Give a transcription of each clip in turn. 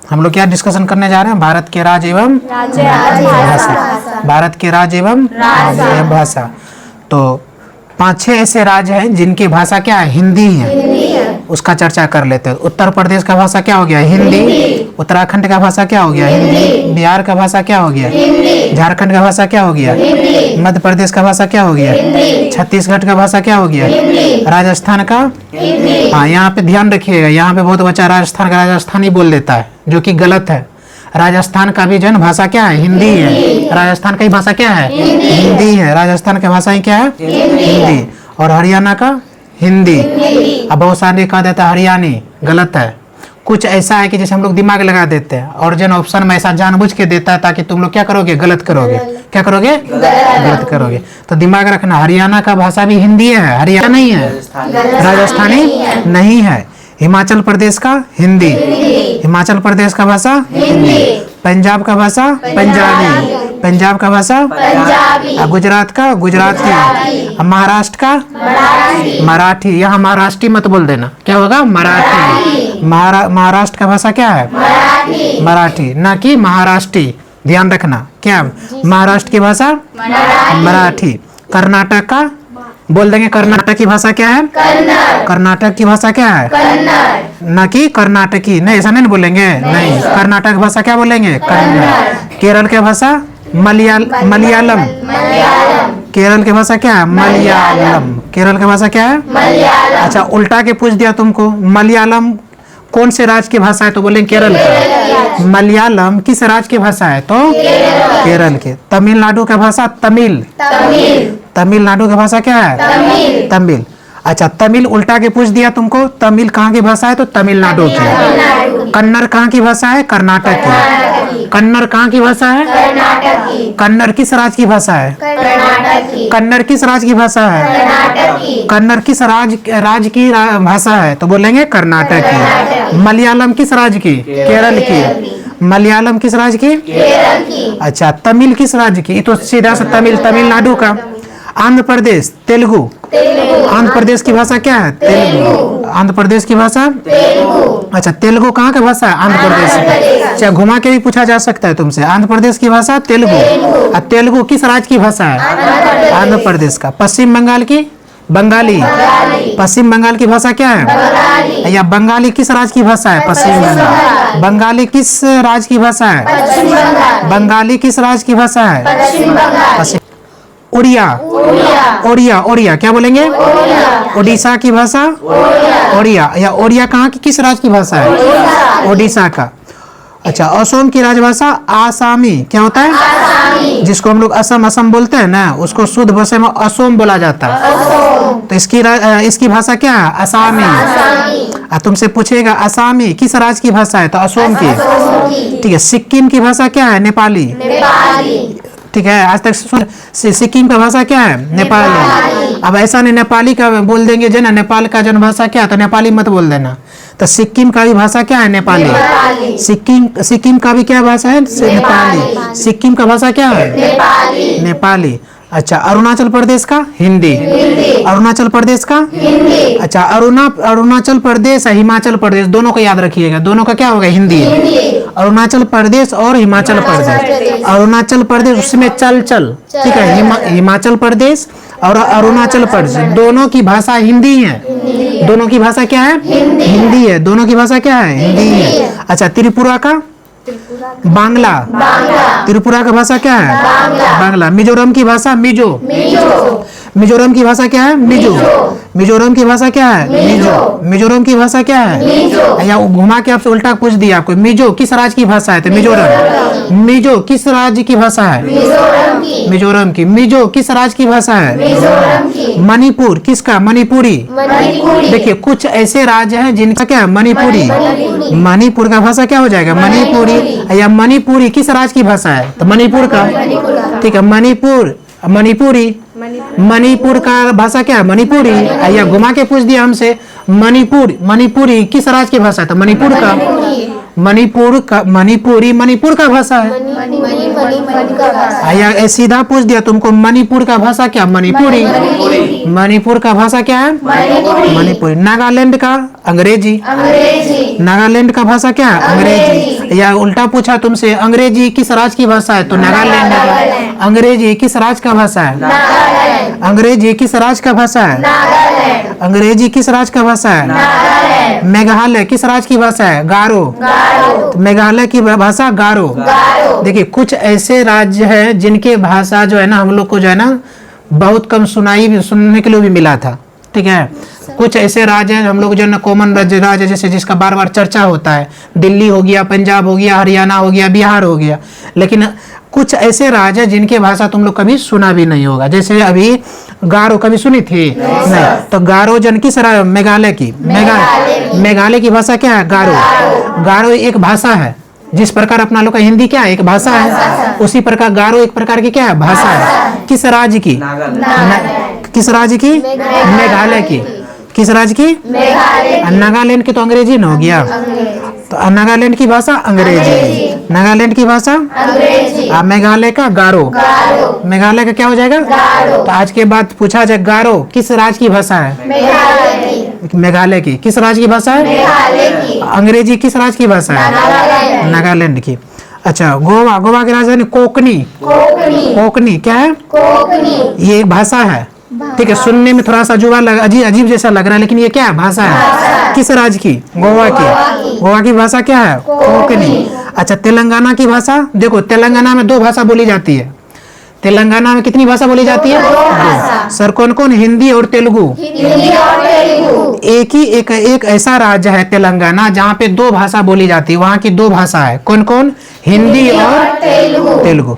हम लोग क्या डिस्कशन करने जा रहे हैं? भारत के राज्य एवं भाषा। भारत के राज्य एवं भाषा। तो 5-6 ऐसे राज्य हैं जिनकी भाषा क्या है? हिंदी है। उसका चर्चा कर लेते हैं। उत्तर प्रदेश का भाषा क्या हो गया? हिंदी। उत्तराखंड का भाषा क्या हो गया? हिंदी। बिहार का भाषा क्या हो गया? झारखंड का भाषा क्या हो गया? मध्य प्रदेश का भाषा क्या हो गया? छत्तीसगढ़ का भाषा क्या हो गया? राजस्थान का। हाँ, यहाँ पे ध्यान रखिएगा, यहाँ पे बहुत बच्चा राजस्थान का राजस्थानी बोल देता है, जो कि गलत है। राजस्थान का भी जन भाषा क्या है? हिंदी है। राजस्थान का भाषा क्या है? हिंदी है। राजस्थान की भाषा क्या है? हिंदी। और हरियाणा का हिंदी। अब बहुत सारे कह देता है हरियाणी, गलत है। कुछ ऐसा है कि जैसे हम लोग दिमाग लगा देते हैं और जन ऑप्शन में ऐसा जानबूझ के देता है ताकि तुम लोग क्या करोगे? गलत करोगे। क्या करोगे? गलत करोगे। तो दिमाग रखना, हरियाणा का भाषा भी हिंदी है, हरियाणा नहीं है, राजस्थानी नहीं है। हिमाचल प्रदेश का हिंदी। हिमाचल प्रदेश का भाषा हिंदी। पंजाब का भाषा पंजाबी। पंजाब का भाषा पंजाबी। गुजरात का गुजराती। महाराष्ट्र का मराठी। यहाँ महाराष्ट्री मत बोल देना, क्या होगा? मराठी। महाराष्ट्र का भाषा क्या है? मराठी, ना कि महाराष्ट्री। ध्यान रखना, क्या महाराष्ट्र की भाषा? मराठी। कर्नाटक का बोल देंगे, कर्नाटक की भाषा क्या है? कर्नाटक की भाषा क्या है? ना कि कर्नाटकी, नहीं ऐसा नहीं बोलेंगे, नहीं। कर्नाटक भाषा क्या बोलेंगे? कन्नड़। केरल की भाषा मलयालम। केरल की भाषा क्या है? मलयालम। केरल की भाषा क्या है? अच्छा, उल्टा के पूछ दिया तुमको, मलयालम कौन से राज्य की भाषा है? तो बोलेंगे केरल का। मलयालम किस राज्य की भाषा है? तो केरल के। तमिलनाडु का भाषा तमिल। तमिलनाडु की भाषा क्या है? तमिल। अच्छा, तमिल उल्टा के पूछ दिया तुमको, तमिल कहाँ की भाषा है? तो तमिलनाडु की। कन्नड़ कहाँ की भाषा है? कर्नाटक की। कन्नड़ कहाँ की भाषा है? कन्नड़ किस राज्य की भाषा है? कन्नड़ किस राज्य की भाषा है? कन्नड़ किस राज्य की भाषा है? तो बोलेंगे कर्नाटक की। मलयालम किस राज्य की? केरल की। मलयालम किस राज्य की? अच्छा, तमिल किस राज्य की? तो सीधा सा तमिल तमिलनाडु का। आंध्र प्रदेश तेलुगु। आंध्र प्रदेश की भाषा क्या है? तेलुगु। आंध्र प्रदेश की भाषा तेलुगु। अच्छा, तेलुगु कहाँ का भाषा है? आंध्र प्रदेश की। अच्छा, घुमा के भी पूछा जा सकता है तुमसे, आंध्र प्रदेश की भाषा तेलुगु। तेलुगु किस राज्य की भाषा है? आंध्र प्रदेश का। पश्चिम बंगाल की बंगाली। पश्चिम बंगाल की भाषा क्या है? या बंगाली किस राज्य की भाषा है? पश्चिम बंगाल। बंगाली किस राज्य की भाषा है? बंगाली किस राज्य की भाषा है? पश्चिम। उड़िया। ओडिया। ओडिया क्या बोलेंगे? ओडिशा की भाषा ओडिया। या ओडिया कहाँ की किस राज्य की भाषा है? ओडिशा का। अच्छा, असम की राजभाषा आसामी। क्या होता है? आसामी। जिसको हम लोग असम बोलते हैं ना, उसको शुद्ध भाषा में असम बोला जाता है। तो इसकी भाषा क्या है? असामी। तुमसे पूछेगा असामी किस राज्य की भाषा है? तो असम की। ठीक है। सिक्किम की भाषा क्या है? नेपाली। ठीक है, आज तक सिक्किम का भाषा क्या है? नेपाली। अब ऐसा नहीं नेपाली का बोल देंगे जो ना, नेपाल का जन भाषा क्या है? तो नेपाली मत बोल देना। तो सिक्किम का भी भाषा क्या है? नेपाली। सिक्किम का भी क्या भाषा है? नेपाली। सिक्किम का भाषा क्या है? नेपाली। अच्छा, अरुणाचल प्रदेश का हिंदी। अरुणाचल प्रदेश का हिंदी। अच्छा, अरुणाचल प्रदेश हिमाचल प्रदेश दोनों को याद रखिएगा, दोनों का क्या होगा? हिंदी। अरुणाचल प्रदेश और हिमाचल प्रदेश। अरुणाचल प्रदेश उसमें चल ठीक है। हिमाचल प्रदेश और अरुणाचल प्रदेश दोनों की भाषा हिंदी है। दोनों की भाषा क्या है? हिंदी है। दोनों की भाषा क्या है? हिंदी है। अच्छा, त्रिपुरा का बांग्ला। त्रिपुरा का भाषा क्या है? बांग्ला। मिजोरम की भाषा मिजो। मिजोरम की भाषा क्या है? मिजो। मिजोरम की भाषा क्या है? मिजो। मिजोरम की भाषा क्या है? या घुमा के आपसे उल्टा पूछ दिया आपको, मिजो किस राज्य की भाषा है? तो मिजोरम। मिजो किस राज्य की भाषा है? मिजोरम की। मिजो किस राज्य की भाषा है? मणिपुर किसका? मणिपुरी। देखिए, कुछ ऐसे राज्य हैं जिनका क्या है? मणिपुरी। मणिपुर का भाषा क्या हो जाएगा? मणिपुरी। या मणिपुरी किस राज्य की भाषा है? तो मणिपुर का। ठीक है, मणिपुर मणिपुरी। मणिपुर का भाषा क्या है? मणिपुरी। या घुमा के पूछ दिया हमसे, मणिपुरी किस राज्य की भाषा है? तो मणिपुर का। मणिपुरी मणिपुर का भाषा है। या सीधा पूछ दिया तुमको, मणिपुर का भाषा क्या? मणिपुरी। मणिपुर का भाषा क्या है? मणिपुरी। नागालैंड का अंग्रेजी। नागालैंड का भाषा क्या है? अंग्रेजी। या उल्टा पूछा तुमसे अंग्रेजी किस राज्य की भाषा है तो नागालैंड है। अंग्रेजी किस राज्य का भाषा है? अंग्रेजी किस राज्य का भाषा है? अंग्रेजी किस राज्य का भाषा है? मेघालय किस राज्य की भाषा है? गारो। तो मेघालय की भाषा गारो। देखिए कुछ ऐसे राज्य हैं जिनके भाषा जो है ना हम लोग को जो है ना बहुत कम सुनने के लिए भी मिला था। ठीक है, कुछ ऐसे राज्य हैं हम लोग जो ना कॉमन राज्य जैसे जिसका बार बार चर्चा होता है, दिल्ली हो गया, पंजाब हो गया, हरियाणा हो गया, बिहार हो गया, लेकिन कुछ ऐसे राज्य हैं जिनके भाषा तुम लोग कभी सुना भी नहीं होगा। जैसे अभी गारो कभी सुनी थी? नहीं। तो गारो जन की सरा मेघालय की मेघालय की भाषा क्या है? गारो। गारो एक भाषा है, जिस प्रकार अपना लोग का हिंदी क्या है एक भाषा है, उसी प्रकार गारो एक प्रकार की क्या है भाषा है। किस राज्य की? किस राज्य की? मेघालय की। किस राज्य की? नागालैंड की तो अंग्रेजी न हो गया, तो नागालैंड की भाषा अंग्रेजी, नागालैंड की भाषा अंग्रेजी, मेघालय का गारो, मेघालय का क्या हो जाएगा? तो आज के बाद पूछा जाए गारो किस राज्य की भाषा है? मेघालय की। किस राज्य की भाषा है? अंग्रेजी किस राज्य की भाषा है? नागालैंड की। अच्छा, गोवा, गोवा की राजधानी कोकनी। कोकनी क्या है? ये एक भाषा है। ठीक है, सुनने में थोड़ा सा अजीब जैसा लग रहा है, लेकिन ये क्या है? भाषा है। किस राज्य की? गोवा की। गोवा की भाषा क्या है? कोकनी। अच्छा, तेलंगाना की भाषा देखो, तेलंगाना में दो भाषा बोली जाती है। तेलंगाना में कितनी भाषा बोली जाती है? दो। सर कौन कौन? हिंदी और तेलुगु। एक ऐसा राज्य है तेलंगाना जहाँ पे दो भाषा बोली जाती है, वहाँ की दो भाषा है। कौन कौन? हिंदी और तेलुगु।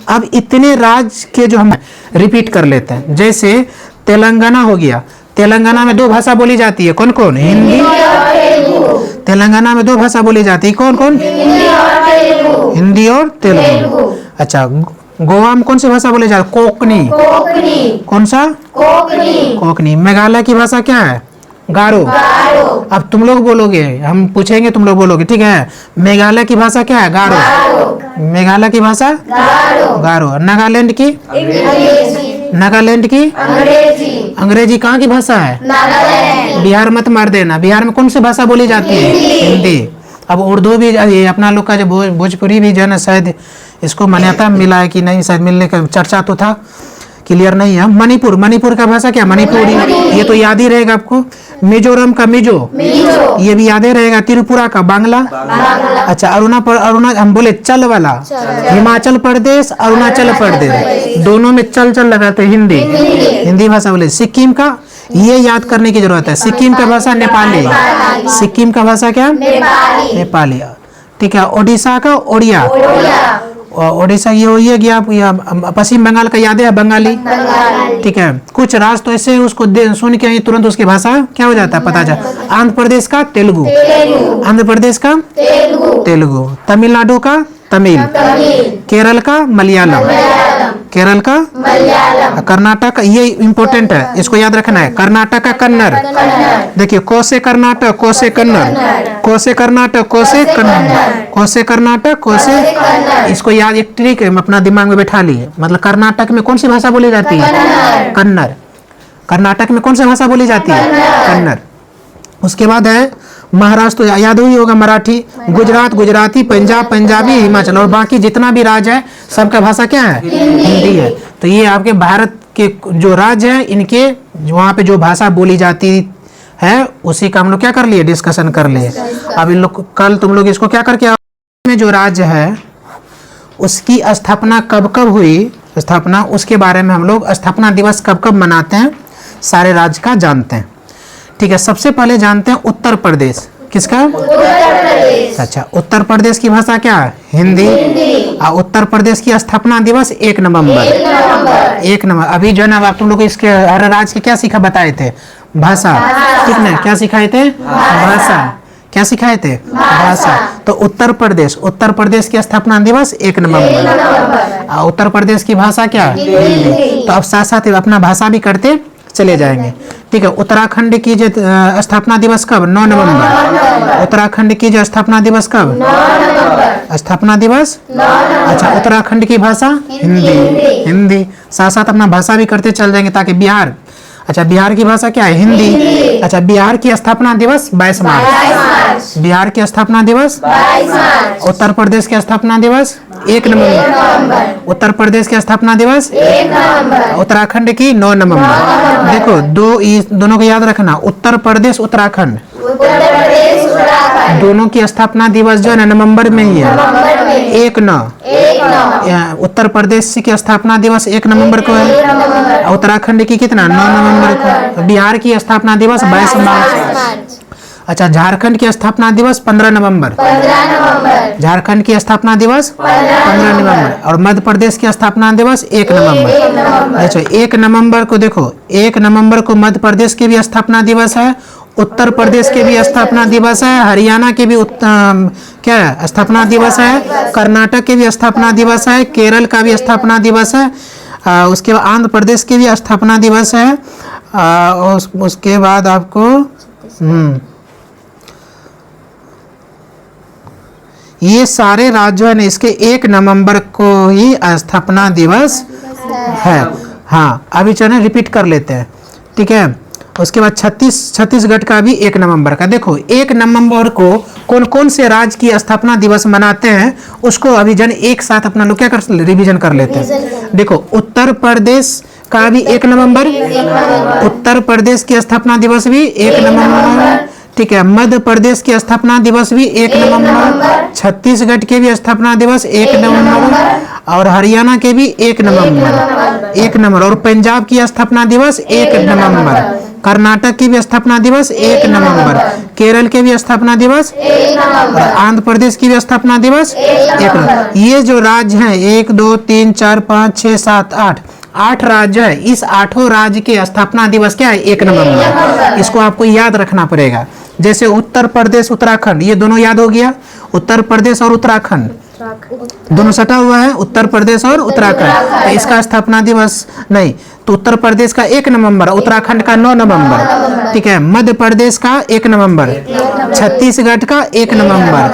अब इतने राज्य के जो हम रिपीट कर लेते हैं, जैसे तेलंगाना हो गया, तेलंगाना में दो भाषा बोली जाती है। कौन कौन? हिंदी और तेलुगु। तेलंगाना में दो भाषा बोली जाती है। कौन कौन? हिंदी और तेलुगु। अच्छा, गोवा में कौन सी भाषा बोली जाती है? कोकनी। कौन सा? कोकनी। मेघालय की भाषा क्या है? गारो। अब तुम लोग बोलोगे, हम पूछेंगे तुम लोग बोलोगे, ठीक है। मेघालय की भाषा क्या है? गारो। मेघालय की भाषा गारो। नागालैंड की? नागालैंड की अंग्रेजी कहाँ की भाषा है? बिहार मत मार देना, बिहार में कौन सी भाषा बोली जाती है? हिंदी। अब उर्दू भी, ये अपना लोग का जो भोजपुरी भी जो है ना, शायद इसको मान्यता मिला है कि नहीं, शायद मिलने का चर्चा तो था, क्लियर नहीं है। मणिपुर, मणिपुर का भाषा क्या? मणिपुरी। ये तो याद ही रहेगा आपको। मिजोरम का मिजो, ये भी याद ही रहेगा। त्रिपुरा का बांग्ला। अच्छा, अरुणा हम बोले चल वाला, हिमाचल प्रदेश, अरुणाचल प्रदेश, दोनों में चल चल लगाते हिंदी, हिंदी भाषा बोले। सिक्किम का ये याद करने की जरूरत है, सिक्किम का भाषा नेपाली। सिक्किम का भाषा क्या? नेपाली। ठीक है। ओडिशा का ओडिया। ओडिशा ये हो गया। पश्चिम बंगाल का याद है? बंगाली। ठीक है। कुछ राज्य तो ऐसे उसको सुन के तुरंत उसकी भाषा क्या हो जाता है पता चला। आंध्र प्रदेश का तेलुगु। आंध्र प्रदेश का तेलुगु। तमिलनाडु का तमिल। केरल का मलयालम। केरल का कर्नाटक, ये इम्पोर्टेंट है, इसको याद रखना है। कर्नाटक का कन्नड़। देखिए, कोसे कर्नाटक, कोसे कन्नड़, कोसे कर्नाटक, कोसे कन्नड़, कोसे कर्नाटक, कोसे, इसको याद, एक ट्रिक है, अपना दिमाग में बैठा लिए। मतलब कर्नाटक में कौन सी भाषा बोली जाती है? कन्नड़। कर्नाटक में कौन सी भाषा बोली जाती है? कन्नड़। उसके बाद है महाराष्ट्र, तो याद हुई होगा मराठी। गुजरात गुजराती, पंजाब पंजाबी, हिमाचल, और बाकी जितना भी राज्य है सबका भाषा क्या है? हिंदी है। तो ये आपके भारत के जो राज्य है, इनके वहाँ पे जो भाषा बोली जाती है उसी का हम लोग क्या कर लिए? डिस्कशन कर लिए। अब इन लोग कल तुम लोग इसको क्या करके में जो राज्य है उसकी स्थापना कब कब हुई, स्थापना, उसके बारे में हम लोग स्थापना दिवस कब कब मनाते हैं सारे राज्य का जानते हैं। ठीक है। सबसे पहले जानते हैं उत्तर प्रदेश। किसका? उत्तर प्रदेश। अच्छा, उत्तर प्रदेश की भाषा क्या है? हिंदी। उत्तर प्रदेश की स्थापना दिवस 1 नवंबर। 1 नवंबर। अभी जो है ना आप तुम लोग इसके हर राज्य के क्या सीखा बताए थे? भाषा। ठीक ना? क्या सिखाए थे? भाषा। क्या सिखाए थे? भाषा। तो उत्तर प्रदेश की स्थापना दिवस 1 नवंबर। उत्तर प्रदेश की भाषा क्या? हिंदी। तो अब साथ साथ अपना भाषा भी करते चले जाएंगे। ठीक है। उत्तराखंड की जो स्थापना दिवस कब? 9 नवंबर। उत्तराखंड की जो स्थापना दिवस कब? 9 नवंबर। स्थापना दिवस। अच्छा, उत्तराखंड की भाषा हिंदी। हिंदी। साथ साथ अपना भाषा भी करते चल जाएंगे ताकि बिहार, अच्छा, बिहार की भाषा क्या है? हिंदी। अच्छा, बिहार की स्थापना दिवस 22 मार्च। बिहार की स्थापना दिवस 22 मार्च। उत्तर प्रदेश की स्थापना दिवस 1 नवंबर। उत्तर प्रदेश की स्थापना दिवस 1 नवंबर। उत्तराखंड की 9 नवंबर। देखो दोनों को याद रखना, उत्तर प्रदेश उत्तराखंड दोनों की स्थापना दिवस जो है नवंबर में ही है, 1 नवंबर। उत्तर प्रदेश की स्थापना दिवस 1 नवंबर को है, उत्तराखंड की कितना 9 नवंबर को। बिहार की स्थापना दिवस 22 मार्च। अच्छा, झारखंड की स्थापना दिवस 15 नवंबर। झारखंड की स्थापना दिवस 15 नवंबर। और मध्य प्रदेश की स्थापना दिवस 1 नवंबर। अच्छा, 1 नवंबर को देखो, 1 नवंबर को मध्य प्रदेश की भी स्थापना दिवस है, उत्तर प्रदेश के भी स्थापना दिवस है, हरियाणा के भी क्या है स्थापना दिवस है, कर्नाटक के भी स्थापना दिवस है, केरल का भी स्थापना दिवस है, उसके बाद आंध्र प्रदेश के भी स्थापना दिवस है, उसके बाद आपको ये सारे राज्य है इसके 1 नवंबर को ही स्थापना दिवस है। हाँ, अभी चलो रिपीट कर लेते हैं, ठीक है। उसके बाद छत्तीसगढ़ का भी 1 नवंबर का। देखो 1 नवंबर को कौन कौन से राज्य की स्थापना दिवस मनाते हैं उसको अभी जन एक साथ अपना लोग क्या कर रिवीजन कर लेते हैं। देखो उत्तर प्रदेश का भी 1 नवंबर, उत्तर प्रदेश की स्थापना दिवस भी 1 नवंबर, ठीक है। मध्य प्रदेश की स्थापना दिवस भी 1 नवंबर, छत्तीसगढ़ के भी स्थापना दिवस 1 नवंबर, और हरियाणा के भी 1 नवंबर, और पंजाब की स्थापना दिवस 1 नवंबर, कर्नाटक की भी स्थापना दिवस 1 नवंबर, केरल के भी स्थापना दिवस 1 नवंबर, आंध्र प्रदेश की भी स्थापना दिवस 1 नवंबर। ये जो राज्य हैं 1 2 3 4 5 6 7 8 राज्य है, इस 8 राज्य के स्थापना दिवस क्या है 1 नवंबर। इसको आपको याद रखना पड़ेगा। जैसे उत्तर प्रदेश उत्तराखंड, ये दोनों याद हो गया, उत्तर प्रदेश और उत्तराखंड दोनों सटा हुआ है, उत्तर प्रदेश और उत्तराखंड, तो इसका स्थापना दिवस नहीं, तो उत्तर प्रदेश का 1 नवंबर, उत्तराखंड का 9 नवंबर, ठीक है। मध्य प्रदेश का 1 नवंबर, छत्तीसगढ़ का 1 नवंबर,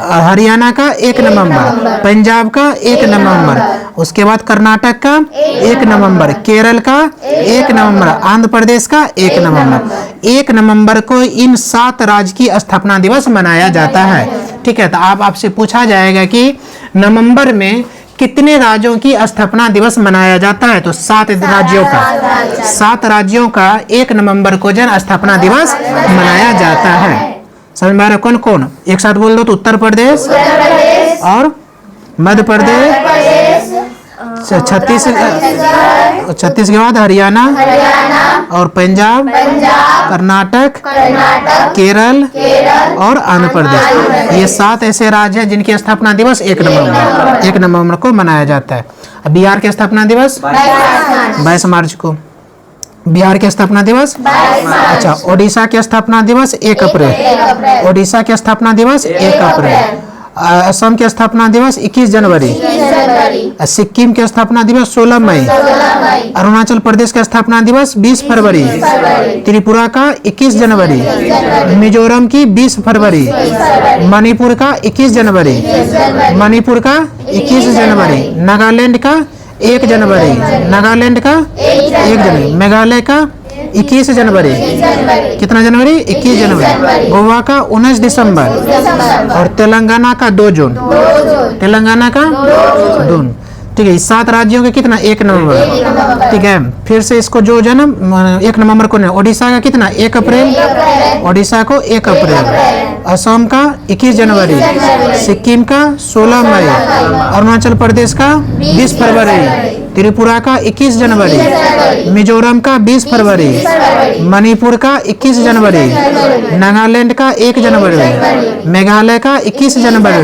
हरियाणा का 1 नवंबर, पंजाब का 1 नवंबर, उसके बाद कर्नाटक का 1 नवंबर, केरल का 1 नवंबर, आंध्र प्रदेश का 1 नवंबर। 1 नवंबर को इन 7 राज्य की स्थापना दिवस मनाया जाता है, ठीक है। तो आपसे पूछा जाएगा कि नवंबर में कितने राज्यों की स्थापना दिवस मनाया जाता है, तो 7 राज्यों का, 7 राज्यों का 1 नवंबर को जन स्थापना दिवस मनाया जाता है। समझ में आ रहा है? कौन कौन एक साथ बोल दो तो उत्तर प्रदेश और मध्य प्रदेश, छत्तीसगढ़ के बाद हरियाणा और पंजाब, कर्नाटक, केरल और आंध्र प्रदेश, ये 7 ऐसे राज्य हैं जिनकी स्थापना दिवस 1 नवंबर को मनाया जाता है। अब बिहार की स्थापना दिवस 22 मार्च को, बिहार की स्थापना दिवस। अच्छा, ओडिशा की स्थापना दिवस 1 अप्रैल, ओडिशा की स्थापना दिवस 1 अप्रैल, असम की स्थापना दिवस 21 जनवरी, सिक्किम की स्थापना दिवस 16 मई, अरुणाचल प्रदेश का स्थापना दिवस 20 फरवरी, त्रिपुरा का 21 जनवरी, मिजोरम की 20 फरवरी, मणिपुर का 21 जनवरी, मणिपुर का 21 जनवरी, नागालैंड का 1 जनवरी, नागालैंड का 1 जनवरी, मेघालय का 21 जनवरी, कितना जनवरी 21 जनवरी, गोवा का 19 दिसंबर और तेलंगाना का 2 जून, तेलंगाना का 2, ठीक है। 7 राज्यों के कितना 1 नवंबर, ठीक है। फिर से इसको जो जन्म 1 नवंबर को नहीं, ओडिशा का कितना 1 अप्रैल, ओडिशा को 1 अप्रैल, असम का 21 जनवरी, सिक्किम का 16 मई, अरुणाचल प्रदेश का 20 फरवरी, त्रिपुरा का 21 जनवरी, मिजोरम का 20 फरवरी, मणिपुर का 21 जनवरी, नागालैंड का 1 जनवरी, मेघालय का 21 जनवरी,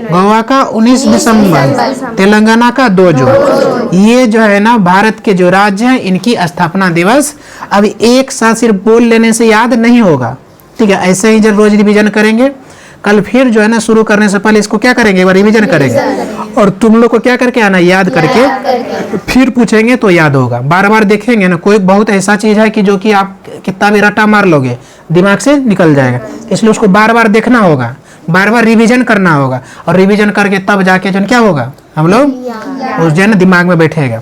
गोवा का 19 दिसंबर, तेलंगाना का 2 जून। ये जो है ना भारत के जो राज्य हैं इनकी स्थापना दिवस अभी एक साथ सिर्फ बोल लेने से याद नहीं होगा, ठीक है। ऐसे ही जब रोज रिवीजन करेंगे, कल फिर जो है ना शुरू करने से पहले इसको क्या करेंगे, एक बार रिवीजन करेंगे, और तुम लोग को क्या करके आना, याद करके फिर पूछेंगे तो याद होगा। बार बार देखेंगे ना, कोई बहुत ऐसा चीज है कि जो कि आप कितना भी रट्टा मार लोगे दिमाग से निकल जाएगा, इसलिए उसको बार बार देखना होगा, बार बार रिवीजन करना होगा, और रिवीजन करके तब जाके जो क्या होगा हम लोग उस जो है ना दिमाग में बैठेगा।